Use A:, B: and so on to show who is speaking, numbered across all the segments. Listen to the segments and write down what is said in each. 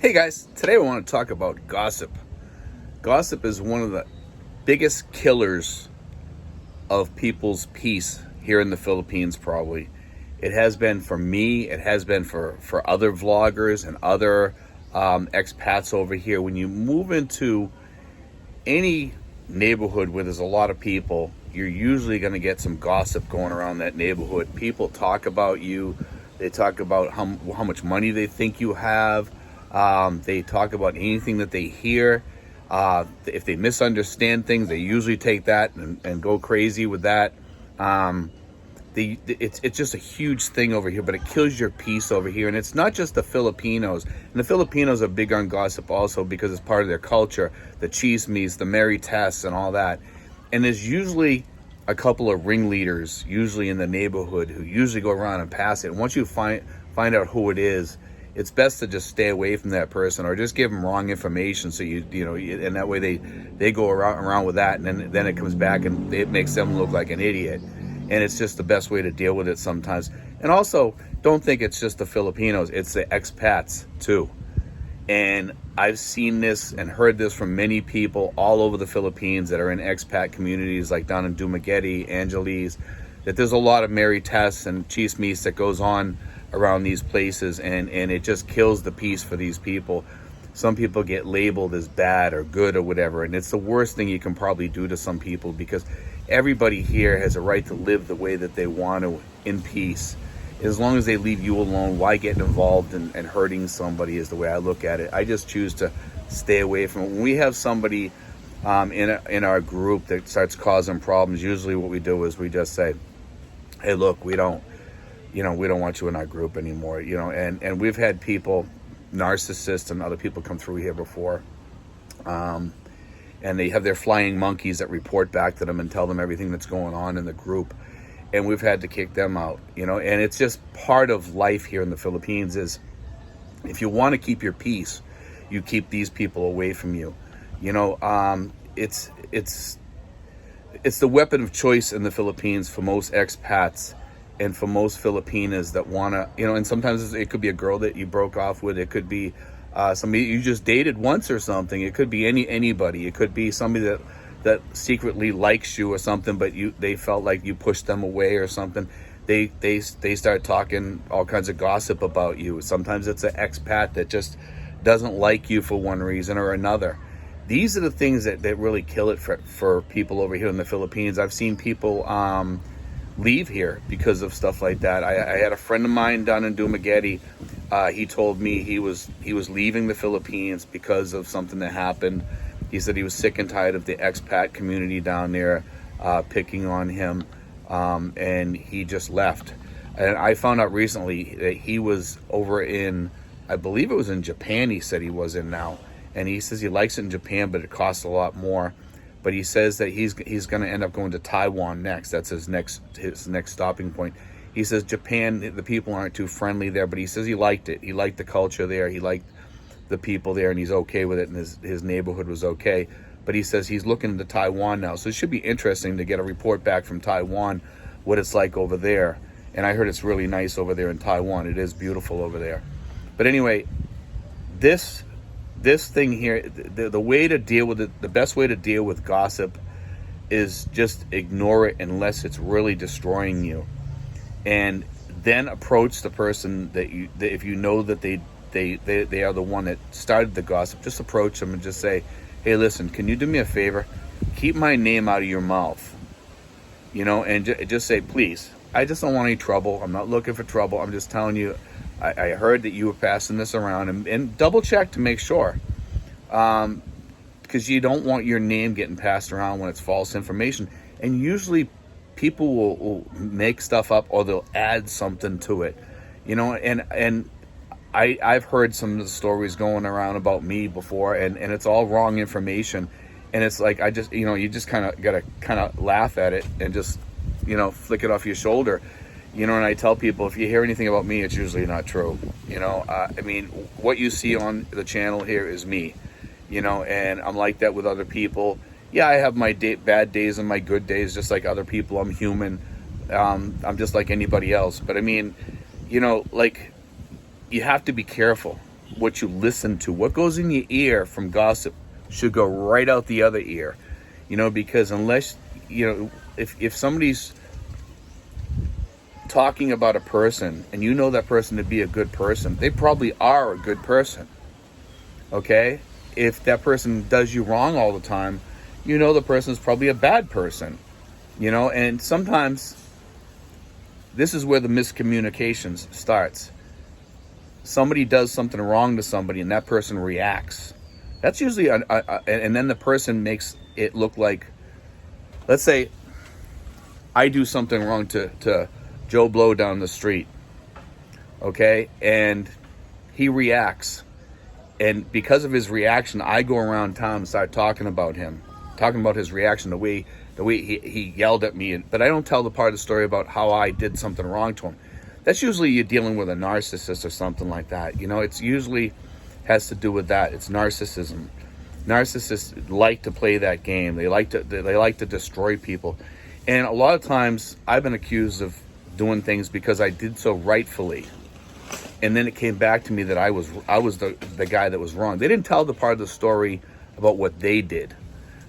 A: Hey guys, today I want to talk about gossip. Gossip is one of the biggest killers of people's peace here in the Philippines, probably. It has been for me, it has been for other vloggers and other expats over here. When you move into any neighborhood where there's a lot of people, you're usually going to get some gossip going around that neighborhood. People talk about you, they talk about how much money they think you have. They talk about anything that they hear. If they misunderstand things, they usually take that and go crazy with that. It's just a huge thing over here, but it kills your peace over here. And it's not just the Filipinos. And the Filipinos are big on gossip also because it's part of their culture. The chismes, the merry tests, and all that. And there's usually a couple of ringleaders, usually in the neighborhood, who usually go around and pass it. And once you find out who it is, it's best to just stay away from that person, or just give them wrong information. So and that way they go around with that, and then it comes back and it makes them look like an idiot. And it's just the best way to deal with it sometimes. And also, don't think it's just the Filipinos; it's the expats too. And I've seen this and heard this from many people all over the Philippines that are in expat communities, like down in Dumaguete, Angeles, that there's a lot of merry tests and chismes that goes on around these places, and it just kills the peace for these people. Some people get labeled as bad or good or whatever, and it's the worst thing you can probably do to some people, because everybody here has a right to live the way that they want to in peace. As long as they leave you alone, why get involved in hurting somebody, is the way I look at it. I just choose to stay away from it. When we have somebody in our group that starts causing problems, usually what we do is we just say, hey, look, we don't want you in our group anymore, and we've had people, narcissists and other people, come through here before, and they have their flying monkeys that report back to them and tell them everything that's going on in the group, and we've had to kick them out, and it's just part of life here in the Philippines. Is if you want to keep your peace, you keep these people away from you. It's the weapon of choice in the Philippines for most expats and for most Filipinas that want to, and sometimes it could be a girl that you broke off with. It could be somebody you just dated once or something. It could be anybody. It could be somebody that secretly likes you or something, but they felt like you pushed them away or something. They start talking all kinds of gossip about you. Sometimes it's an expat that just doesn't like you for one reason or another. These are the things that really kill it for people over here in the Philippines. I've seen people leave here because of stuff like that. I had a friend of mine down in Dumaguete. He told me he was leaving the Philippines because of something that happened. He said he was sick and tired of the expat community down there picking on him, and he just left. And I found out recently that he was over in, I believe it was in Japan, he said he was in now. And he says he likes it in Japan, but it costs a lot more. But he says that he's going to end up going to Taiwan next. That's his next stopping point. He says Japan, the people aren't too friendly there, but he says he liked it. He liked the culture there. He liked the people there, and he's okay with it, and his neighborhood was okay. But he says he's looking to Taiwan now. So it should be interesting to get a report back from Taiwan, what it's like over there. And I heard it's really nice over there in Taiwan. It is beautiful over there. But anyway, this thing here, the way to deal with it, the best way to deal with gossip is just ignore it unless it's really destroying you, and then approach the person that if you know that they are the one that started the gossip. Just approach them and just say, hey, listen, can you do me a favor? Keep my name out of your mouth, and just say, please, I just don't want any trouble. I'm not looking for trouble. I'm just telling you, I heard that you were passing this around, and double check to make sure, because you don't want your name getting passed around when it's false information. And usually people will make stuff up, or they'll add something to it, and I've heard some of the stories going around about me before, and it's all wrong information. And it's like, you just kind of got to laugh at it and just, flick it off your shoulder. And I tell people, if you hear anything about me, it's usually not true. What you see on the channel here is me, and I'm like that with other people. Yeah, I have my bad days and my good days, just like other people. I'm human. I'm just like anybody else. But you have to be careful. what you listen to. What goes in your ear from gossip should go right out the other ear. Because unless, if somebody's talking about a person and you know that person to be a good person, they probably are a good person. Okay? If that person does you wrong all the time, the person's probably a bad person. And sometimes this is where the miscommunications starts. Somebody does something wrong to somebody and that person reacts. That's usually, and then the person makes it look like, let's say I do something wrong to Joe Blow down the street, okay? And he reacts. And because of his reaction, I go around town and start talking about him, talking about his reaction, the way he yelled at me. But I don't tell the part of the story about how I did something wrong to him. That's usually you're dealing with a narcissist or something like that. It's usually has to do with that. It's narcissism. Narcissists like to play that game. They like to destroy people. And a lot of times I've been accused of doing things because I did so rightfully. And then it came back to me that I was the guy that was wrong. They didn't tell the part of the story about what they did.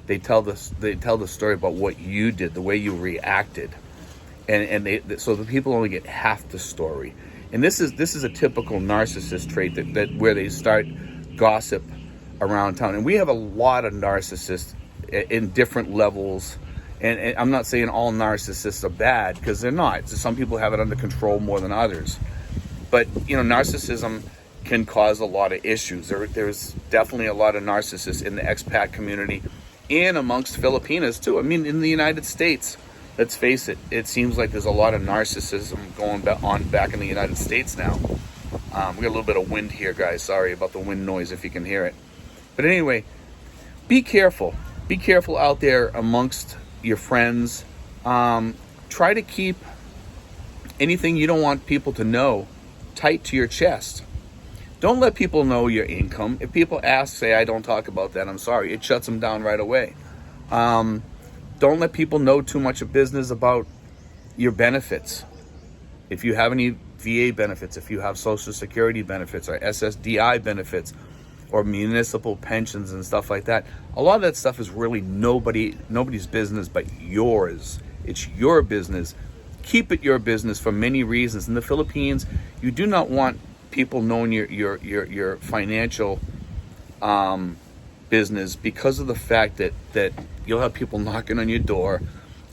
A: They tell the story about what you did, the way you reacted. And so the people only get half the story. And this is a typical narcissist trait that where they start gossip around town. And we have a lot of narcissists in different levels. And I'm not saying all narcissists are bad, because they're not. So some people have it under control more than others. But narcissism can cause a lot of issues. There's definitely a lot of narcissists in the expat community and amongst Filipinas too. I mean, in the United States, let's face it, it seems like there's a lot of narcissism going on back in the United States now. We got a little bit of wind here, guys. Sorry about the wind noise if you can hear it. But anyway, be careful. Be careful out there amongst your friends. Try to keep anything you don't want people to know tight to your chest. Don't let people know your income. If people ask, say, I don't talk about that, I'm sorry. It shuts them down right away. Don't let people know too much of business about your benefits. If you have any VA benefits, if you have Social Security benefits or SSDI benefits or municipal pensions and stuff like that, a lot of that stuff is really nobody's business but yours. It's your business. Keep it your business for many reasons. In the Philippines, you do not want people knowing your financial business, because of the fact that you'll have people knocking on your door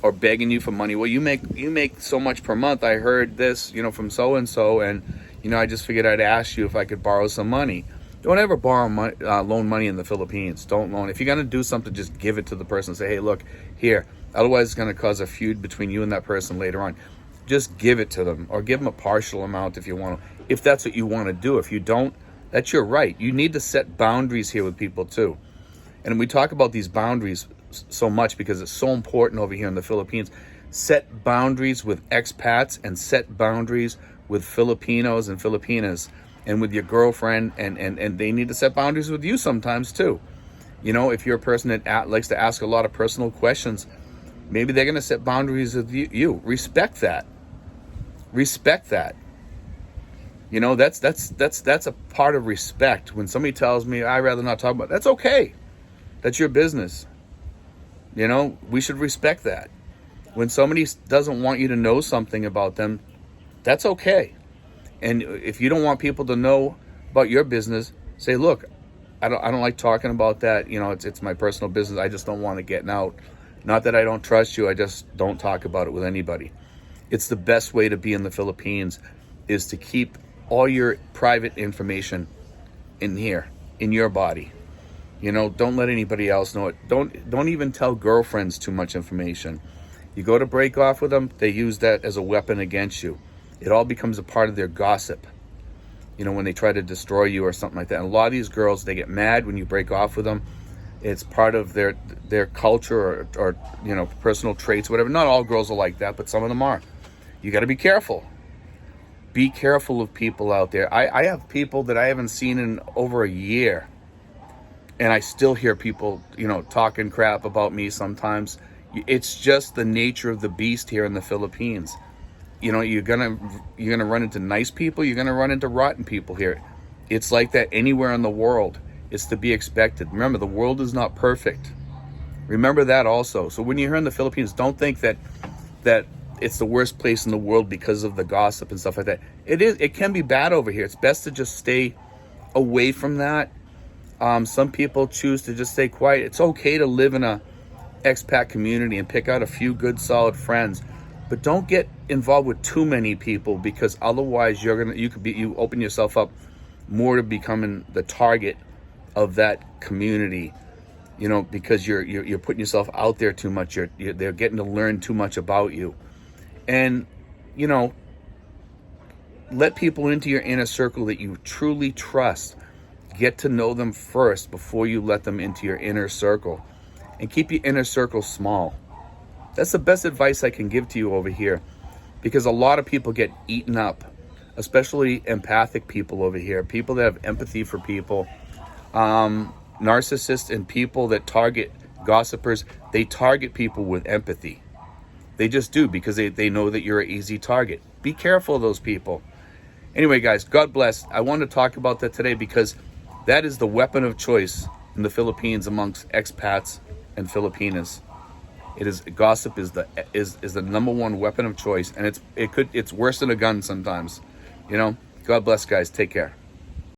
A: or begging you for money. Well, you make so much per month. I heard this, from so and so, and I just figured I'd ask you if I could borrow some money. Don't ever borrow money, loan money in the Philippines. Don't loan. If you're gonna do something, just give it to the person. Say, hey, look here. Otherwise, it's gonna cause a feud between you and that person later on. Just give it to them, or give them a partial amount if you want to. If that's what you want to do. If you don't, that's your right. You need to set boundaries here with people too. And we talk about these boundaries so much because it's so important over here in the Philippines. Set boundaries with expats and set boundaries with Filipinos and Filipinas and with your girlfriend, and they need to set boundaries with you sometimes too. If you're a person that likes to ask a lot of personal questions, maybe they're going to set boundaries with you. Respect that. Respect that. That's a part of respect. When somebody tells me I'd rather not talk about it, that's okay. That's your business. We should respect that. When somebody doesn't want you to know something about them, that's okay. And if you don't want people to know about your business, say, look, I don't like talking about that. It's my personal business. I just don't want it getting out. Not that I don't trust you. I just don't talk about it with anybody. It's the best way to be in the Philippines, is to keep all your private information in here, in your body. Don't let anybody else know it. Don't even tell girlfriends too much information. You go to break off with them, they use that as a weapon against you. It all becomes a part of their gossip. When they try to destroy you or something like that. And a lot of these girls, they get mad when you break off with them. It's part of their culture or personal traits, whatever. Not all girls are like that, but some of them are. You got to be careful. Be careful of people out there. I have people that I haven't seen in over a year, and I still hear people, talking crap about me sometimes. It's just the nature of the beast here in the Philippines. You're gonna run into nice people. You're gonna run into rotten people here. It's like that anywhere in the world. It's to be expected. Remember, the world is not perfect. Remember that also. So when you're here in the Philippines, don't think that it's the worst place in the world because of the gossip and stuff like that. It can be bad over here. It's best to just stay away from that. Some people choose to just stay quiet. It's okay to live in a expat community and pick out a few good solid friends, but don't get involved with too many people, because otherwise you open yourself up more to becoming the target of that community, because you're putting yourself out there too much. They're getting to learn too much about you. And let people into your inner circle that you truly trust. Get to know them first before you let them into your inner circle, and keep your inner circle small. That's the best advice I can give to you over here, because a lot of people get eaten up, especially empathic people over here, people that have empathy for people. Narcissists and people that target gossipers, they target people with empathy. They just do, because they know that you're an easy target. Be careful of those people. Anyway, guys, God bless. I wanted to talk about that today because that is the weapon of choice in the Philippines amongst expats and Filipinas. Gossip is the number one weapon of choice, and it's worse than a gun sometimes. God bless, guys. Take care.